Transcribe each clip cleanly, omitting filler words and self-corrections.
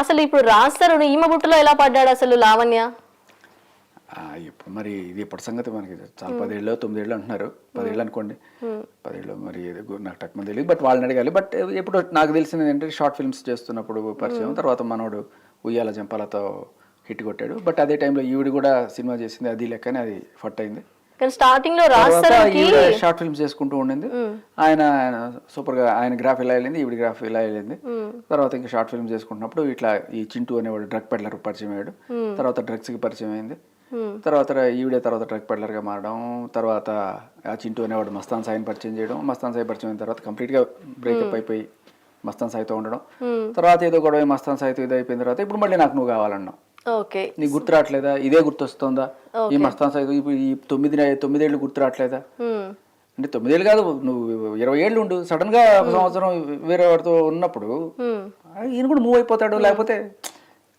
అసలు ఇప్పుడు రాస్తారు ఈమె బుట్టలో ఎలా పడ్డాడు అసలు లావణ్య? ఇప్పుడు మరి ఇది ఎప్పటి సంగతి మనకి చాలా 10 ఏళ్ళు 9 ఏళ్ళు అంటున్నారు. 10 ఏళ్ళు అనుకోండి, 10 ఏళ్ళు మరి నాకు తక్కువ తెలియదు. బట్ వాళ్ళని అడగాలి. బట్ ఎప్పుడు నాకు తెలిసింది ఏంటంటే షార్ట్ ఫిల్మ్స్ చేస్తున్నప్పుడు పరిచయం, తర్వాత మనోడు ఉయ్యాల జంపాలతో హిట్ కొట్టాడు. బట్ అదే టైంలో ఈవిడ కూడా సినిమా చేసింది, అది లెక్కనే అది ఫట్ అయింది. స్టార్టింగ్ లో రాస్తారు షార్ట్ ఫిల్మ్స్ చేసుకుంటూ ఉండింది. ఆయన సూపర్ గా ఆయన గ్రాఫ్ ఇలా వెళ్ళింది, ఈవిడ గ్రాఫ్ ఇలా వెళ్ళింది. తర్వాత ఇంకా షార్ట్ ఫిల్మ్స్ చేసుకుంటున్నప్పుడు ఇట్లా ఈ చింటూ అనేవాడు డ్రగ్ పెడ్లర్ పరిచయం అయ్యాడు. తర్వాత డ్రగ్స్ కి పరిచయం అయింది. తర్వాత ఈవిడే తర్వాత డ్రగ్ పెడ్లర్ గా మారడం, తర్వాత ఆ చింటూ అనేవాడు మస్తాన్ సాయిని పరిచయం చేయడం. మస్తాన్ సాయి పరిచయం అయిన తర్వాత కంప్లీట్ గా బ్రేకప్ అయిపోయి మస్తాన్ సాయితో ఉండడం. తర్వాత ఏదో గొడవ మస్తాన్ సాయితో ఇది అయిపోయిన తర్వాత ఇప్పుడు మళ్ళీ నాకు నువ్వు కావాలన్నావు. నీకు గుర్తు రావట్లేదా? ఇదే గుర్తొస్తుందా? ఈ మస్తాన్ సాయి ఈ 9 ఏళ్ళు గుర్తు రావట్లేదా? అంటే 9 ఏళ్ళు కాదు, నువ్వు 20 ఏళ్ళు ఉండు. సడన్ గా ఒక సంవత్సరం వేరే వాడితో ఉన్నప్పుడు ఈయన కూడా మూవ్ అయిపోతాడు. లేకపోతే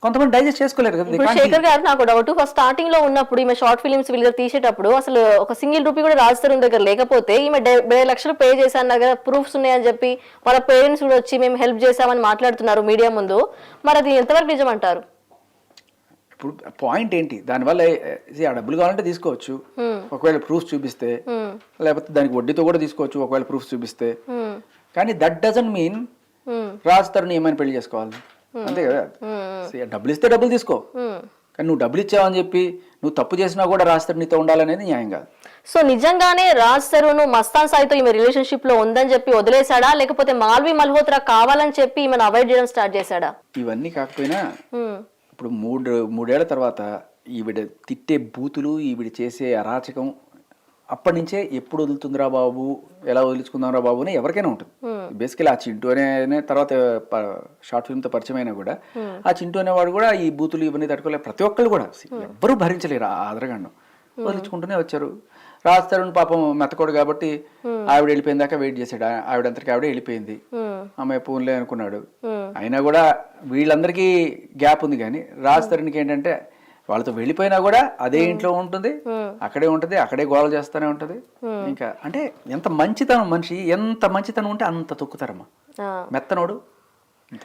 కొంతమంది డైజెస్ట్ చేసుకోలేరు కదా. శేఖర్ గారు నాకు డౌట్, ఫస్ట్ స్టార్టింగ్ లో ఉన్నప్పుడు ఈమె షార్ట్ ఫిలిమ్స్ వీళ్ళ తీసేటప్పుడు అసలు ఒక సింగిల్ రూపీ కూడా రాజ్ తరుణ్ దగ్గర లేకపోతే ఈమె 70 లక్షలు పే చేశాను దగ్గర ప్రూఫ్స్ ఉన్నాయని చెప్పి వాళ్ళ పేరెంట్స్ కూడా వచ్చి మేము హెల్ప్ చేశామని మాట్లాడుతున్నారు మీడియా ముందు. మరి అది ఎంతవరకు నిజం అంటారు? ఇప్పుడు పాయింట్ ఏంటి? దానివల్ల ఆ డబ్బులు కావాలంటే తీసుకోవచ్చు ఒకవేళ ప్రూఫ్ చూపిస్తే, లేకపోతే దానికి వడ్డీతో కూడా తీసుకోవచ్చు ఒకవేళ ప్రూఫ్ చూపిస్తే. కానీ that doesn't mean Raj Tarun ఏమైనా పెళ్లి చేసుకోవాలి, అంతే కదా. డబ్బులు ఇస్తే డబ్బులు తీసుకో, కానీ నువ్వు డబ్బులు ఇచ్చావని చెప్పి నువ్వు తప్పు చేసినా కూడా రాజ్ తరుణ్ నీతో ఉండాలనేది న్యాయం కాదు. సో నిజంగానే రాజ్ తరుణ్ మస్తాన్ సాయితో ఈమె రిలేషన్షిప్ లో ఉందని చెప్పి వదిలేశాడా, లేకపోతే మాల్వి మల్హోత్రా కావాలని చెప్పి ఈమెను అవాయిడ్ చేయడం స్టార్ట్ చేశాడా? ఇవన్నీ కాకపోయినా ఇప్పుడు 3 ఏళ్ల తర్వాత ఈవిడ తిట్టే బూతులు, ఈవిడ చేసే అరాచకం అప్పటి నుంచే ఎప్పుడు వదులుతుందిరా బాబు, ఎలా వదిలించుకుందాంరా బాబు అని ఎవరికైనా ఉంటుంది. బేసికలీ ఆ చింటూ అనే తర్వాత షార్ట్ ఫిల్మ్తో పరిచయం అయినా కూడా ఆ చింటూ అనేవాడు కూడా ఈ బూతులు ఇవన్నీ తట్టుకోలే. ప్రతి ఒక్కళ్ళు కూడా ఎవ్వరూ భరించలేరు ఆ ఆదరగాండం, వదిలించుకుంటూనే వచ్చారు. రాజ్ తరుణ్ పాపం మెత్తకోడు కాబట్టి ఆవిడ వెళ్ళిపోయిన దాకా వెయిట్ చేశాడు. ఆవిడంతటికి ఆవిడే వెళ్ళిపోయింది, ఆమె పూన్లే అనుకున్నాడు. అయినా కూడా వీళ్ళందరికీ గ్యాప్ ఉంది. కానీ రాజ్ తరుణ్కి ఏంటంటే వాళ్ళతో వెళ్ళిపోయినా కూడా అదే ఇంట్లో ఉంటుంది, అక్కడే ఉంటుంది, అక్కడే గోల చేస్తూనే ఉంటుంది. ఇంకా అంటే ఎంత మంచితనం, మనిషి ఎంత మంచితనం ఉంటే అంత తొక్కుతారమ్మా. మెత్తనోడు